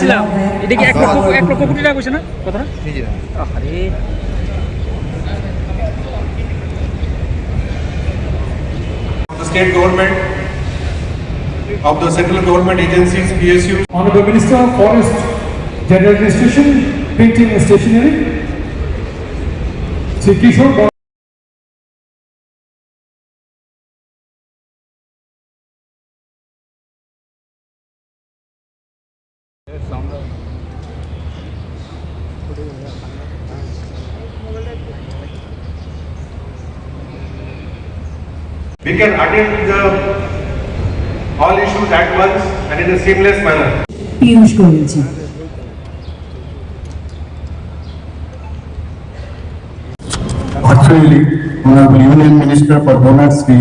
দেখছিলাম এটা কি 1 লক্ষ কোটি টাকা কইছে না কথা আরে the state government of the central government agencies PSU Honorable Minister of Forest, General Administration, Printing and Stationery, Sri Kishore we can attend the all issues at once and in a seamless manner. Piyush Goyalji. Virtually, Honorable Union Minister for Donors, Sri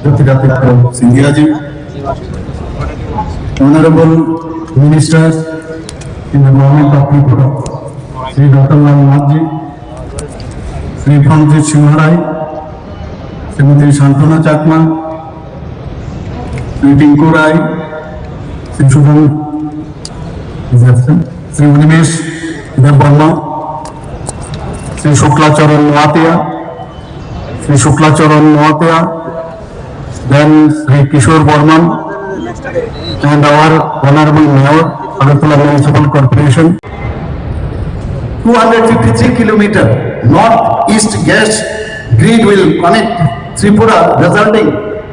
Jyotiraditta Scindia ji, Honorable Ministers in the Government of Tripura, Sri Dr. Ramanujan ji, Sri Pramjit Singharai, Srimati Shantana Chakma, Sri Tinku Rai, Sri Shubham Sri Unimesh Devarma, Sri Shuklacharan Noatia, then Sri Kishore Burman, and our Honorable Mayor, Agartala Municipal Corporation. 253 kilometer north-east gas grid will connect Tripura, resulting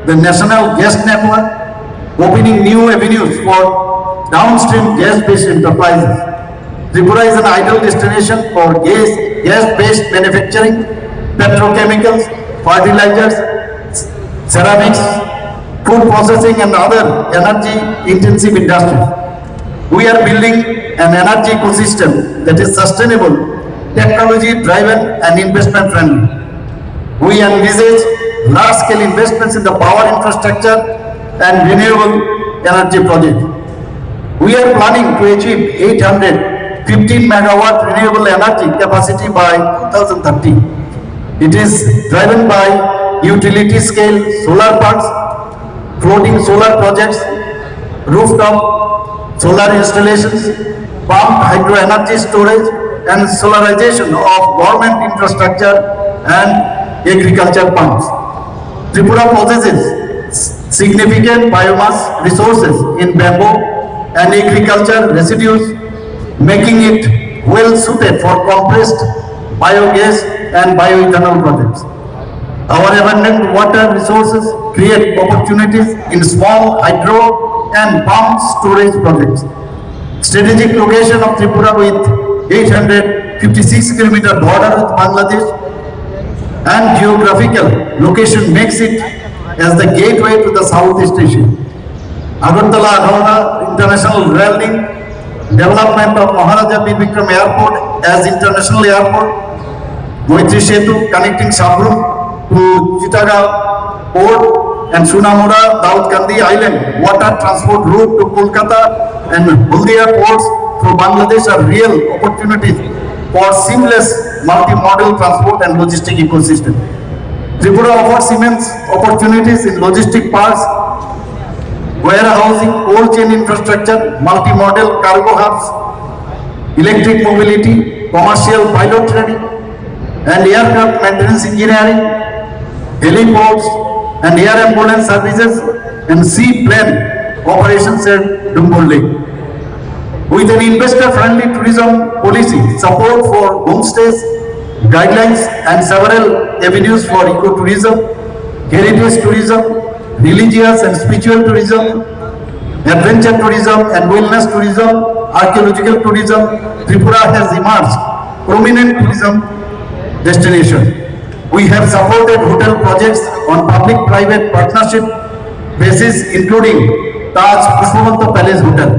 the national gas network, opening new avenues for downstream gas-based enterprises. Tripura is an ideal destination for gas-based manufacturing, petrochemicals, fertilizers, ceramics, food processing and other energy-intensive industries. We are building an energy ecosystem that is sustainable, technology-driven and investment-friendly. We envisage large-scale investments in the power infrastructure and renewable energy projects. We are planning to achieve 815 megawatt renewable energy capacity by 2030. It is driven by utility scale solar parks, floating solar projects, rooftop solar installations, pumped hydro energy storage and solarization of government infrastructure and agriculture pumps. Tripura possesses significant biomass resources in bamboo and agriculture residues, making it well suited for compressed biogas and bioethanol projects. Our abundant water resources create opportunities in small hydro and pump storage projects. Strategic location of Tripura with 856 km border with Bangladesh and geographical location makes it as the gateway to the Southeast Asia. Agartala-Aghawna International Rail Link, development of Maharaja Bir Bikram Airport as international airport, Moitri Setu connecting Sabrum to Chittagong Port and Sunamura Daudkandi Island water transport route to Kolkata and Haldia ports through Bangladesh are real opportunities for seamless multi-modal transport and logistic ecosystem. Tripura offers immense opportunities in logistic parks, warehousing, cold chain infrastructure, multi-modal cargo hubs, electric mobility, commercial pilot training, and aircraft maintenance engineering, heliports, and air ambulance services, and seaplane operations at Dumbur Lake. With an investor-friendly tourism policy, support for homestays, guidelines, and several avenues for ecotourism, heritage tourism, religious and spiritual tourism, adventure tourism, and wellness tourism, archaeological tourism, Tripura has emerged prominent tourism destination. We have supported hotel projects on public-private partnership basis, including Taj Pushpavanta Palace Hotel.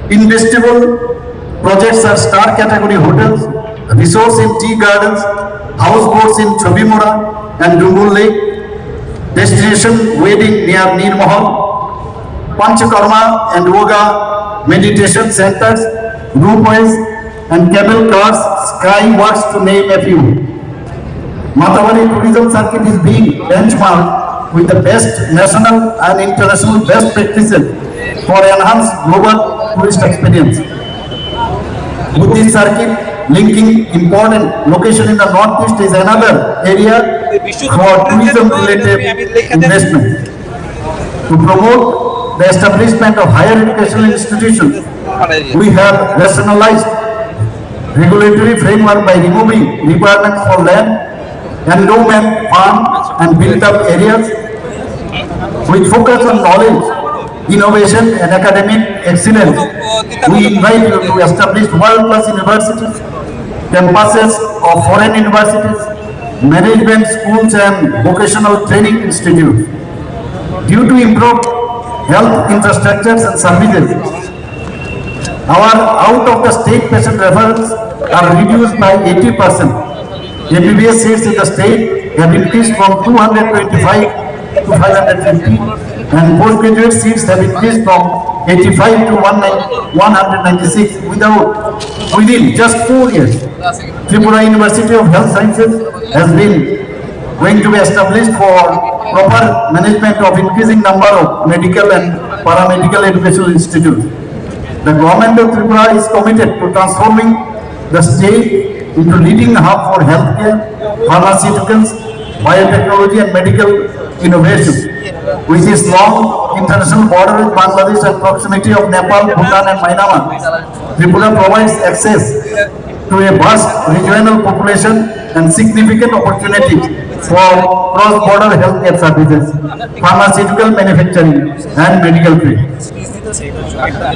Investable projects are star category hotels, resorts in tea gardens, houseboats in Chobimura and Dumbur Lake, destination wedding near Neer Mahal, Panchakarma and yoga meditation centers, ropeways and cable cars, sky works to name a few. Matawari tourism circuit is being benchmarked with the best national and international best practices for enhanced global tourist experience. With this circuit linking important location in the northeast is another area for tourism related investment. To promote the establishment of higher educational institutions, we have rationalized regulatory framework by removing requirements for land, endowment, farm and built up areas with focus on knowledge, innovation and academic excellence. We invite you to establish world-class universities, campuses of foreign universities, management schools and vocational training institutes. Due to improved health infrastructures and services, our out-of-the-state patient referrals are reduced by 80%. MBBS seats in the state have increased from 225 to 550 and postgraduate seats have increased from 85 to 196 within just 4 years. Tripura University of Health Sciences has been going to be established for proper management of increasing number of medical and paramedical educational institutes. The government of Tripura is committed to transforming the state into leading hub for healthcare, pharmaceuticals, biotechnology and medical innovation. With its long international border with Bangladesh and proximity of Nepal, Bhutan and Myanmar, Tripura provides access to a vast regional population and significant opportunities for cross-border healthcare services, pharmaceutical manufacturing and medical trade.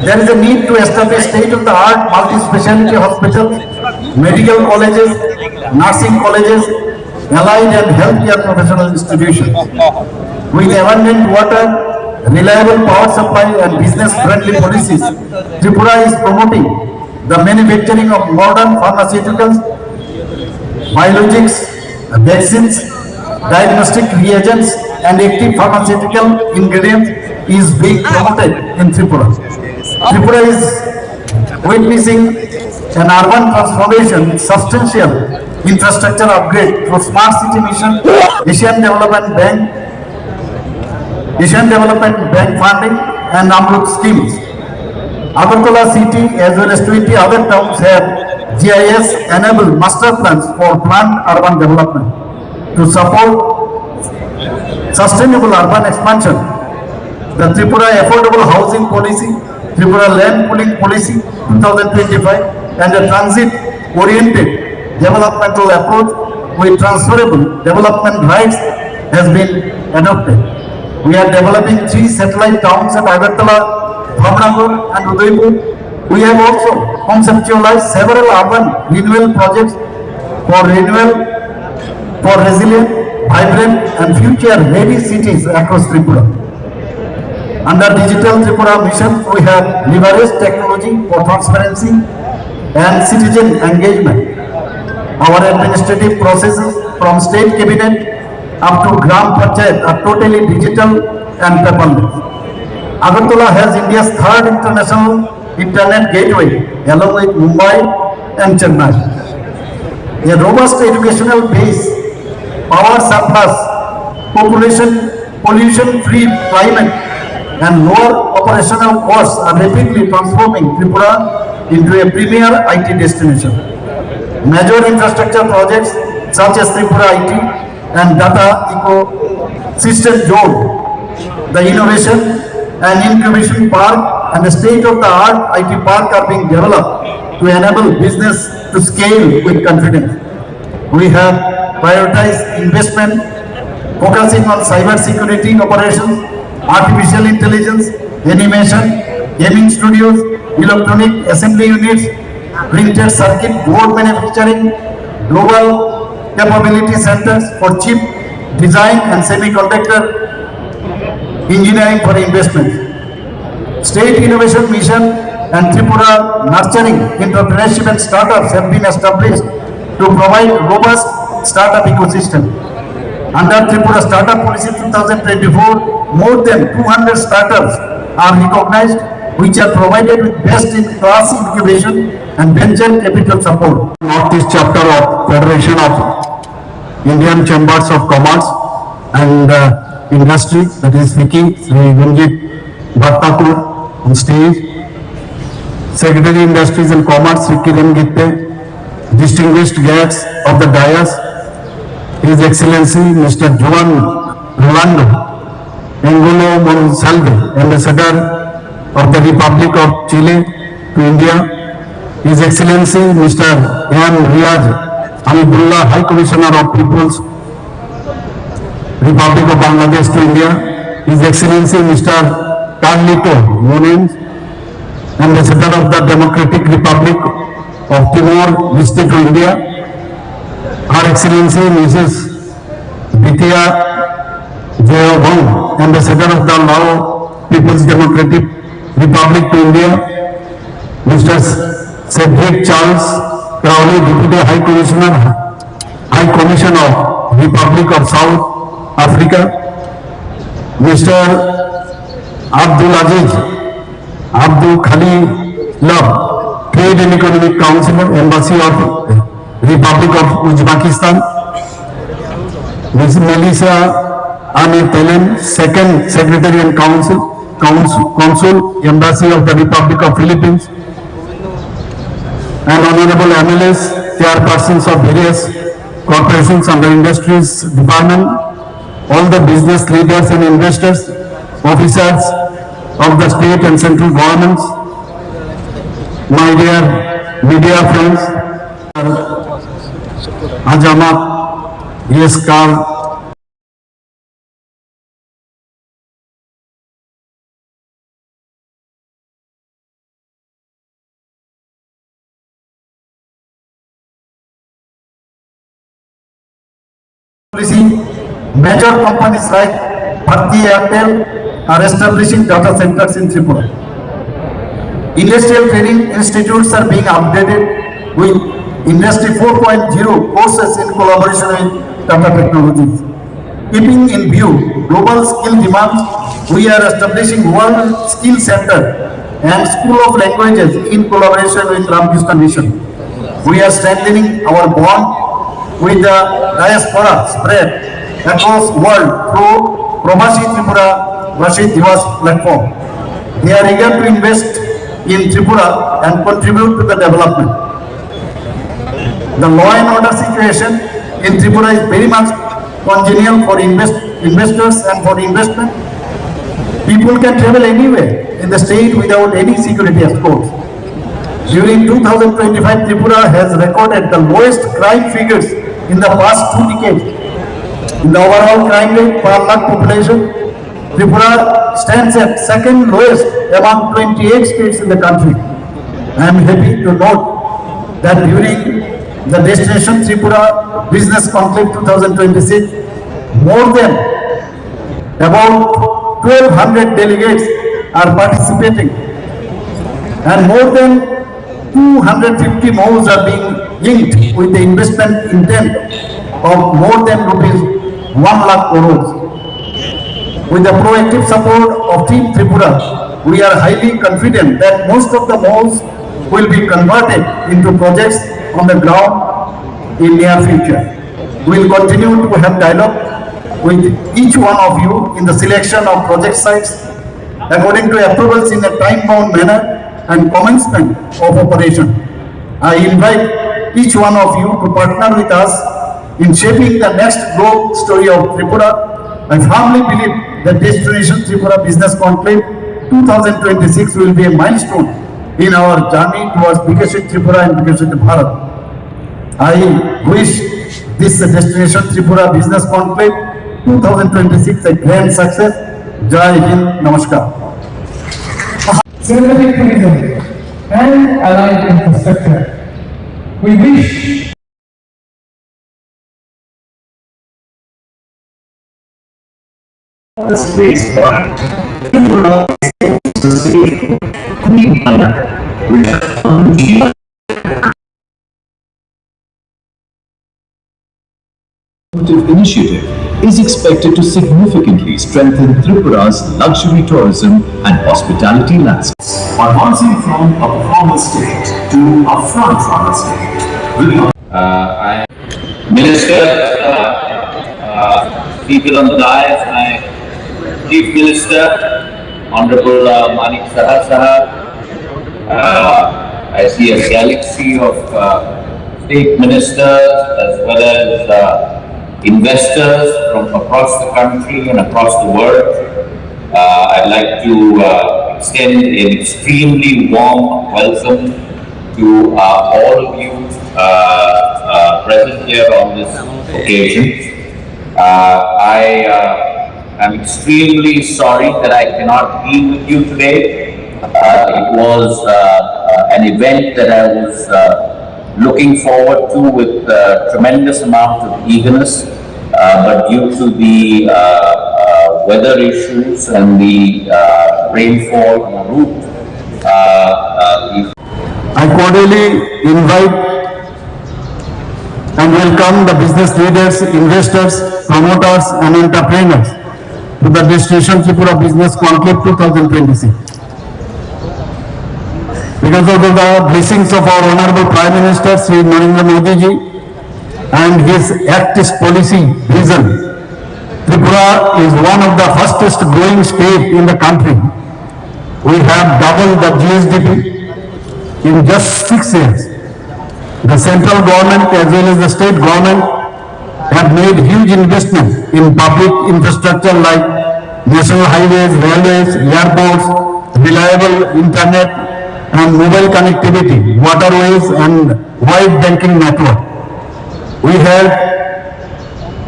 There is a need to establish state-of-the-art multi-speciality hospitals, medical colleges, nursing colleges, allied and healthcare professional institutions. With abundant water, reliable power supply and business-friendly policies, Tripura is promoting the manufacturing of modern pharmaceuticals, biologics, vaccines, diagnostic reagents and active pharmaceutical ingredients is being promoted in Tripura. Tripura is witnessing an urban transformation with substantial infrastructure upgrade through Smart City Mission, Asian Development Bank funding and AMRUT schemes. Agartala city as well as 20 other towns have GIS enabled master plans for planned urban development to support sustainable urban expansion. The Tripura Affordable Housing Policy, Tripura Land Pooling Policy 2025 and a transit-oriented developmental approach with transferable development rights has been adopted. We are developing 3 satellite towns at Agartala, Bhavnagar and Udaipur. We have also conceptualized several urban renewal projects for resilient, vibrant and future-ready cities across Tripura. Under Digital Tripura Mission, we have leveraged technology for transparency and citizen engagement. Our administrative processes from state cabinet up to Gram Panchayat are totally digital and paperless. Agartala has India's 3rd international internet gateway along with Mumbai and Chennai. A robust educational base, power surplus, pollution-free climate and lower operational costs are rapidly transforming Tripura into a premier IT destination. Major infrastructure projects such as Tripura IT and Data Ecosystem Zone, the Innovation and Incubation Park and the state-of-the-art IT park are being developed to enable business to scale with confidence. We have prioritized investment focusing on cyber security operations, artificial intelligence, animation, gaming studios, electronic assembly units, printed circuit board manufacturing, global capability centers for chip design and semiconductor engineering for investment. State Innovation Mission and Tripura Nurturing Entrepreneurship and Startups have been established to provide robust startup ecosystem. Under Tripura Startup Policy 2024, more than 200 startups are recognized which are provided with best-in-class incubation and venture capital support. Northeast chapter of Federation of Indian Chambers of Commerce and Industry, that is FICCI, Sri Gunjit Bhattakur on stage, Secretary Industries and Commerce, Sri Kiran Gitte, distinguished guests of the dais, His Excellency Mr. Juan Rolando Angulo Monsalve, Ambassador of the Republic of Chile to India, His Excellency Mr. M. Riyaz Habibullah, High Commissioner of People's Republic of Bangladesh to India, His Excellency Mr. Carlito Munins, Ambassador of the Democratic Republic of Timor Leste to India, Her Excellency Mrs. Bithia Jayawong, Ambassador of the Lao People's Democratic Republic to India, Mr. Cedric Charles Crowley, Deputy High Commissioner of Republic of South Africa, Mr. Abdul Aziz Abdul Khalilov, Trade and Economic Counselor, Embassy of Republic of Uzbekistan, Ms. Melissa Anne Telen, Second Secretary and Consul, Embassy of the Republic of Philippines, and Honorable MLAs, Chairpersons of various corporations under Industries Department, all the business leaders and investors, officers of the state and central governments, my dear media friends, Ajamat, yes, Carl, major companies like Bharti Airtel are establishing data centers in Tripura. Industrial training institutes are being updated with Industry 4.0 courses in collaboration with Tata Technologies. Keeping in view global skill demands, we are establishing World Skill Center and School of Languages in collaboration with Ramakrishna Mission. We are strengthening our bond with the diaspora spread across world through Pramasi Tripura Rashid Divas platform. They are eager to invest in Tripura and contribute to the development. The law and order situation in Tripura is very much congenial for investors and for investment. People can travel anywhere in the state without any security escorts. During 2025, Tripura has recorded the lowest crime figures in the past 2 decades. In the overall crime rate per lakh population, Tripura stands at second lowest among 28 states in the country. I am happy to note that during the Destination Tripura Business Conclave 2026, more than about 1200 delegates are participating and more than 250 malls are being linked with the investment intent of more than rupees 1 lakh crores. With the proactive support of Team Tripura, we are highly confident that most of the malls will be converted into projects on the ground in near future. We will continue to have dialogue with each one of you in the selection of project sites according to approvals in a time-bound manner and commencement of operation. I invite each one of you to partner with us in shaping the next growth story of Tripura. I firmly believe that Destination Tripura Business Conclave 2026 will be a milestone in our journey towards Viksit Tripura and Viksit Bharat. I wish this Destination Tripura Business Conclave 2026 a grand success. Jai Hind, Namaskar. Cinematic tourism and allied infrastructure. We wish space for initiative is expected to significantly strengthen Tripura's luxury tourism and hospitality landscape. Advancing from a former state to a front-runner state. Minister, people on the dais, my Chief Minister, Honorable Manik Sahar Sahab, I see a galaxy of state ministers as well as investors from across the country and across the world. I'd like to extend an extremely warm welcome to all of you present here on this occasion. I am extremely sorry that I cannot be with you today. It was an event that I was looking forward to with tremendous amount of eagerness, but due to the weather issues and the rainfall en route, I cordially invite and welcome the business leaders, investors, promoters and entrepreneurs to the Destination Tripura Business Conclave 2026. Because of the blessings of our Honorable Prime Minister Sri Narendra Modi ji and his activist policy vision, Tripura is one of the fastest growing state in the country. We have doubled the GSDP in just 6 years. The central government as well as the state government have made huge investment in public infrastructure like national highways, railways, airports, reliable internet and mobile connectivity, waterways and wide banking network. We have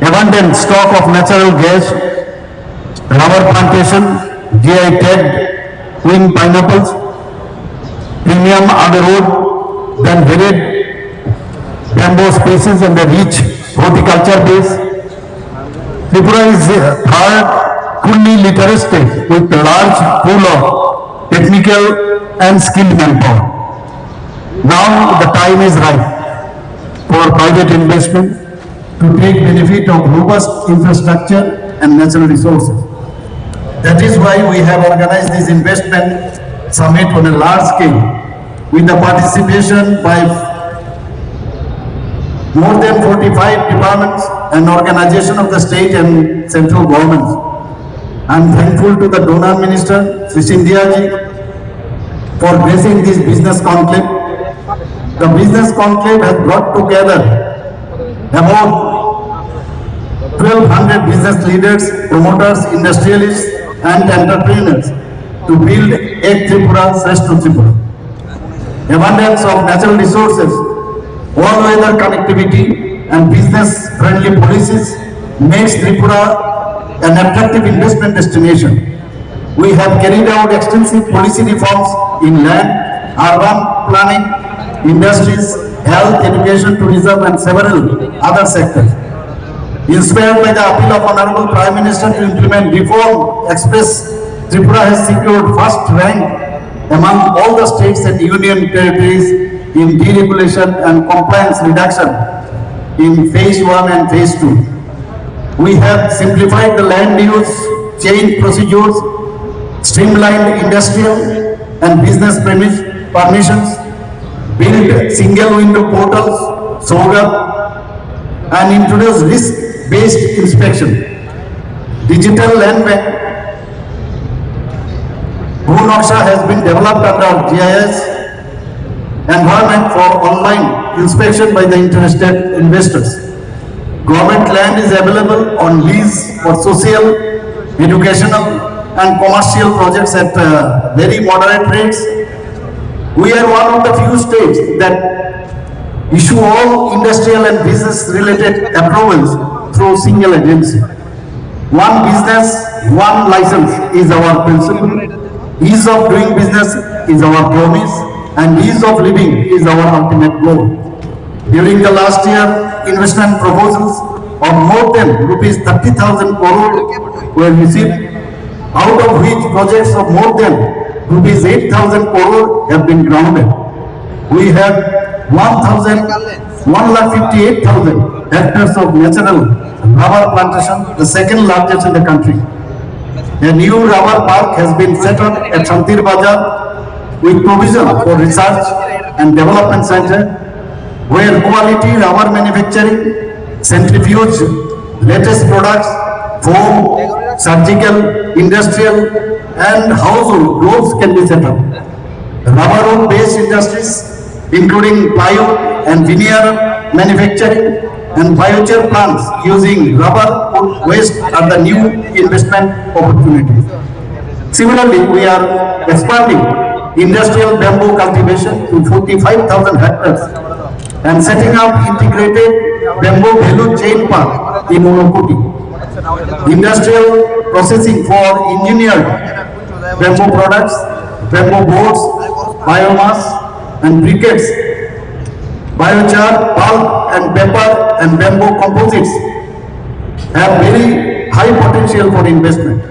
abundant stock of natural gas, rubber plantation, GI tagged twin pineapples, premium agarwood, then varied bamboo species and the rich horticulture base. Tripura is third fully literate state with a large pool of technical and skilled manpower. Now the time is right for private investment to take benefit of robust infrastructure and natural resources. That is why we have organized this investment summit on a large scale with the participation by more than 45 departments and organizations of the state and central governments. I am thankful to the donor minister, Sri Scindia ji, for blessing this business conclave. The business conclave has brought together about 1,200 business leaders, promoters, industrialists and entrepreneurs to build Ek Tripura, Shrestha Tripura. Abundance of natural resources, all-weather connectivity and business-friendly policies makes Tripura an attractive investment destination. We have carried out extensive policy reforms in land, urban planning, industries, health, education, tourism and several other sectors. Inspired by the appeal of Honorable Prime Minister to implement Reform Express, Tripura has secured first rank among all the states and union territories in deregulation and compliance reduction in phase 1 and phase 2. We have simplified the land use, changed procedures, streamlined industrial and business permissions, built single window portals, SOGAP, and introduced risk-based inspection. Digital land bank Bhunaksha has been developed under GIS environment for online inspection by the interested investors. Government land is available on lease for social, educational and commercial projects at very moderate rates. We are one of the few states that issue all industrial and business related approvals through single agency. One business, one license is our principle. Ease of doing business is our promise and ease of living is our ultimate goal. During the last year, investment proposals of more than rupees 30,000 crore were received, out of which projects of more than rupees 8,000 crore have been grounded. We have 1,58,000 hectares of natural rubber plantation, the second largest in the country. A new rubber park has been set up at Shantir Bazar with provision for research and development center, where quality rubber manufacturing, centrifuge, latest products, foam, surgical, industrial and household gloves can be set up. rubber-based industries, including plywood and veneer manufacturing, and biochar plants using rubber wood waste are the new investment opportunities. Similarly, we are expanding industrial bamboo cultivation to 45,000 hectares and setting up integrated bamboo value chain park in Unakoti. Industrial processing for engineered bamboo products, bamboo boards, biomass and briquettes, biochar, pulp and paper and bamboo composites have very high potential for investment.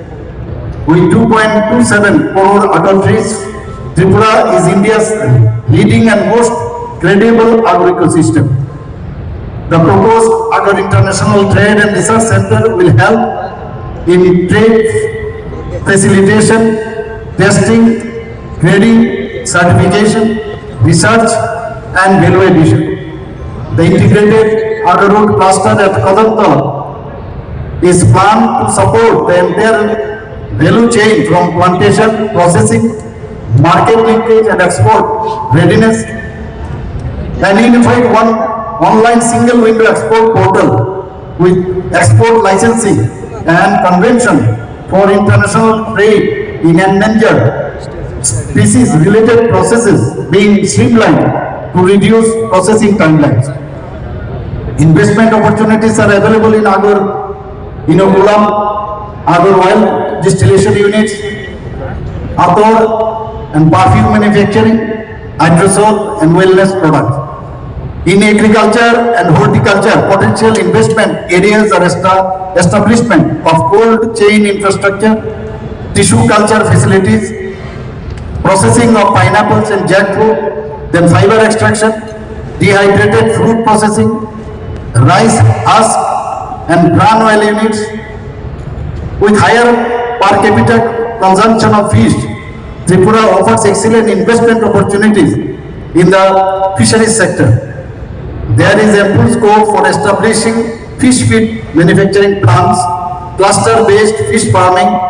With 2.27 crore adult trees, Tripura is India's leading and most credible agro-ecosystem. The proposed Agro-International Trade and Research Center will help in trade facilitation, testing, grading, certification, research and value addition. The integrated agro-root cluster at Kadantala is planned to support the entire value chain from plantation, processing, market linkage and export readiness, and unified one online single window export portal with export licensing and convention for international trade in endangered species related processes being streamlined to reduce processing timelines. Investment opportunities are available in Agar, Inokulam, Agar oil distillation units, Ator and perfume manufacturing, hydrosol and wellness products. In agriculture and horticulture, potential investment areas are establishment of cold chain infrastructure, tissue culture facilities, processing of pineapples and jackfruit, then fiber extraction, dehydrated fruit processing, rice husk and bran oil units. With higher per capita consumption of fish, Tripura offers excellent investment opportunities in the fisheries sector. There is ample scope for establishing fish feed manufacturing plants, cluster-based fish farming,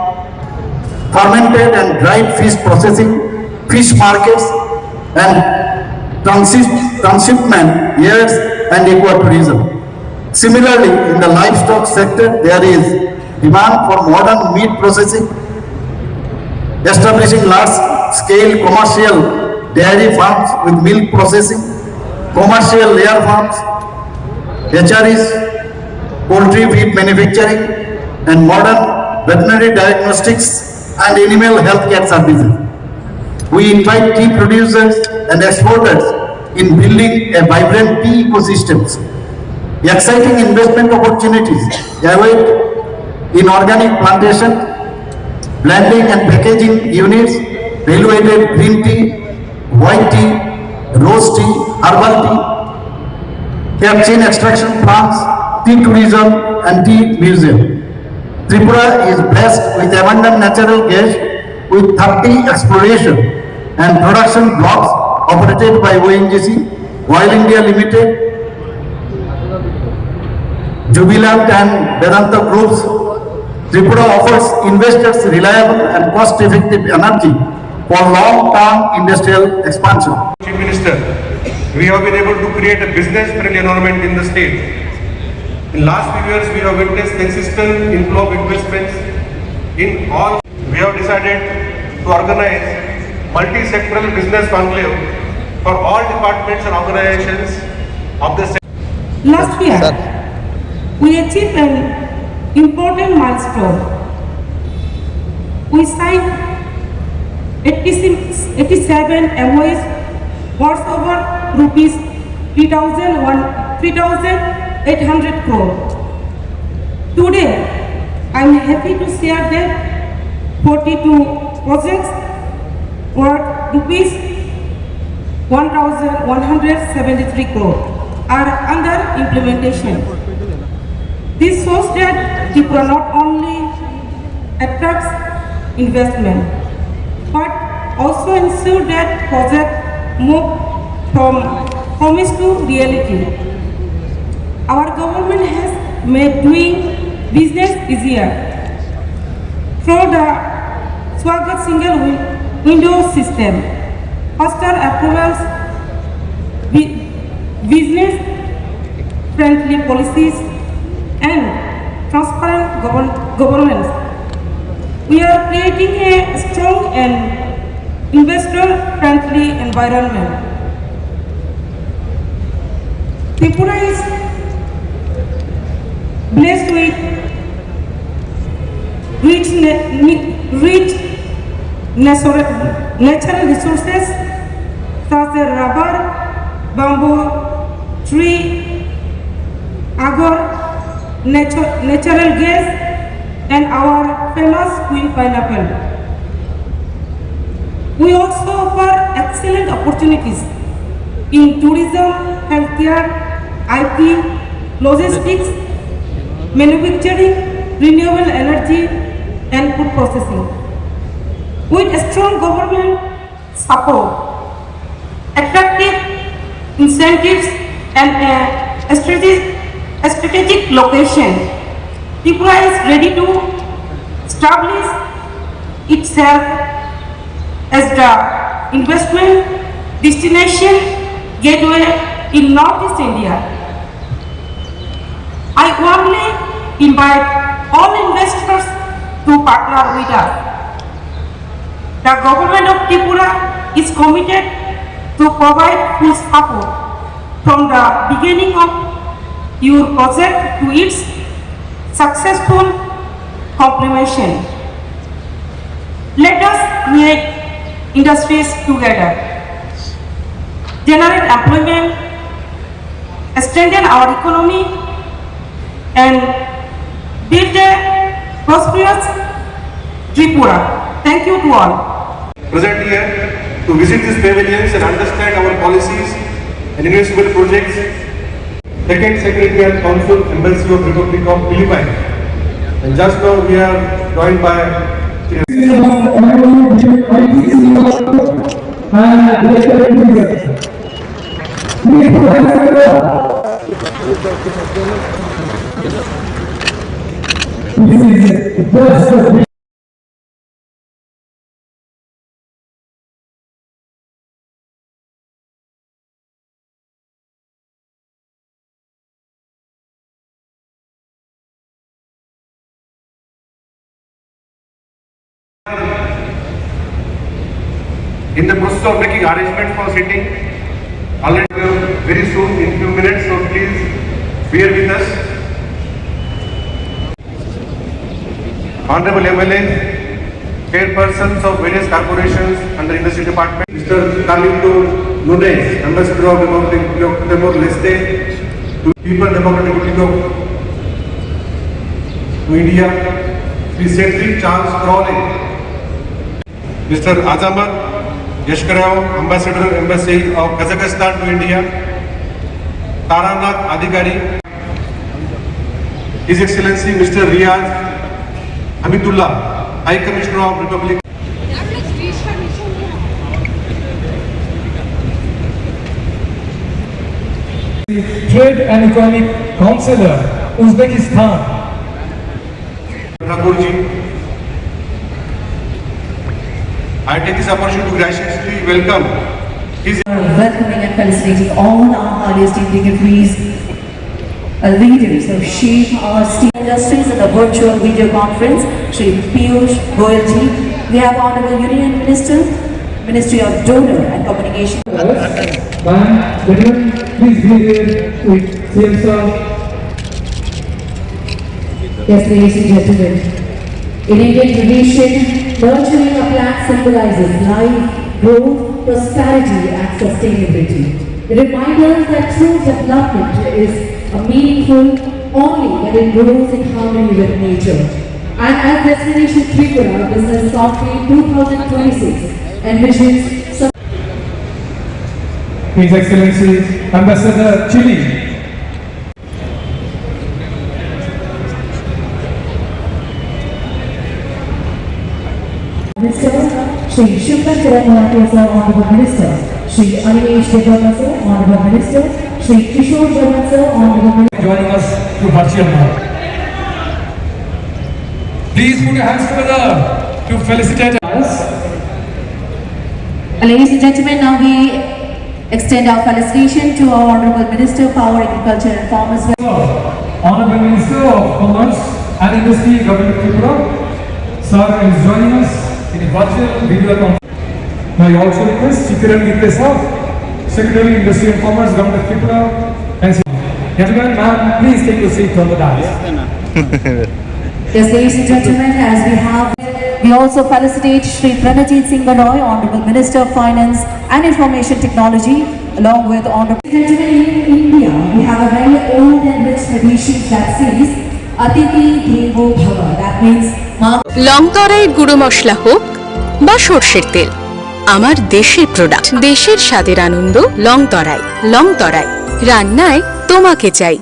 fermented and dried fish processing, fish markets, and transshipment yards and aquatourism. Similarly, in the livestock sector, there is demand for modern meat processing, establishing large-scale commercial dairy farms with milk processing, commercial layer farms, hatcheries, poultry feed manufacturing, and modern veterinary diagnostics and animal health care services. We invite tea producers and exporters in building a vibrant tea ecosystems. Exciting investment opportunities await in organic plantation, blending and packaging units, value-added green tea, white tea, rose tea, herbal tea, capsicum extraction plants, tea tourism and tea museum. Tripura is blessed with abundant natural gas with 30 exploration and production blocks operated by ONGC, Oil India Limited, Jubilant and Vedanta Groups. Tripura offers investors reliable and cost-effective energy for long-term industrial expansion. Chief Minister, we have been able to create a business-friendly environment in the state. In last few years, we have witnessed consistent inflow of investments in all. We have decided to organize multi-sectoral business conclave for all departments and organizations of the sector. Last year, we achieved an important milestone. We signed 87 MOUs worth over rupees 3,800 crore. Today, I am happy to share that 42 projects worth rupees 1,173 crore are under implementation. This shows that Tripura not only attracts investment, but also ensure that projects move from promise to reality. Our government has made doing business easier through the Swagat single window system. foster approvals, business-friendly policies, and transparent governance. We are creating a strong and investor-friendly environment. Tripura is blessed with rich natural resources such as rubber, bamboo, tree, agar, natural gas, and our famous queen pineapple. We also offer excellent opportunities in tourism, healthcare, IT, logistics, manufacturing, renewable energy, and food processing. With a strong government support, attractive incentives, and a strategic location, Tripura is ready to establish itself as the investment destination gateway in Northeast India. I warmly invite all investors to partner with us. The government of Tripura is committed to provide full support from the beginning of your project to its successful completion. Let us create industries together, generate employment, strengthen our economy, and build a prosperous Tripura. Thank you to all. Present here to visit these pavilions and understand our policies and investable projects. Second Secretary and Consul, Embassy of Republic of Philippines. And just now we are joined by in the process of making arrangement for sitting already very soon in few minutes, so please bear with us. Honorable MLA, chairpersons of various corporations under industry department, Mr. Carlito Nunes, Ambassador of Republic of Timor-Leste to People Democratic Republic to India, Mr. Cedric Charles Crowley, Mr. Azamar Yashkarov, Ambassador Embassy of Kazakhstan to India, Taranath Adhikari, His Excellency Mr. Riyaz Hamidullah, High Commissioner of Republic. Trade and Economic Counselor, Uzbekistan. Thakurji, I take this opportunity to graciously welcome His welcoming and felicitating all our highest dignitaries, leaders who shape our steel industries at the virtual video conference, Shri Piyush Goyalji. We have Honorable Union Minister, Ministry of Donor and Communication. Ma'am, gentlemen, please be here with CM sir. Yes, ladies and gentlemen, in Indian tradition, nurturing a plant symbolizes life, growth, prosperity and sustainability. It reminds us that true development is meaningful only when it grows in harmony with nature. And as Destination Tripura Business Software 2026 envisions His Excellency Ambassador Chile. Minister, Shri Shubham Charanwati sir, Honorable Minister, Shri Animesh Devarma sir, Honorable Minister, Shri Kishore Verma sir, Honorable Minister. Joining us through virtual mode. Please put your hands together to felicitate us. Ladies and gentlemen, now we extend our felicitation to our Honorable Minister, Power, Agriculture and Farmers. Honorable Minister of Commerce and Industry, Government of Tripura, sir is joining us in a virtual video conference. May I also request Kiran Gitte sir, Secretary Industry and Commerce, Government of Tripura, and gentlemen, ma'am, please take your seat on the dais. Yes, ladies and gentlemen, as we also felicitate Shri Pranajit Singh Roy, Honorable Minister of Finance and Information Technology, along with Honorable. Gentlemen, in India, we have a very old and rich tradition that says, Atithi Devo Bhava. That means, লং তরাইয়ের গুঁড়ো মশলা হোক বা সর্ষের তেল, আমার দেশের প্রোডাক্ট, দেশের স্বাদের আনন্দ লং তরাই। লং তরাই, রান্নায় তোমাকে চাই।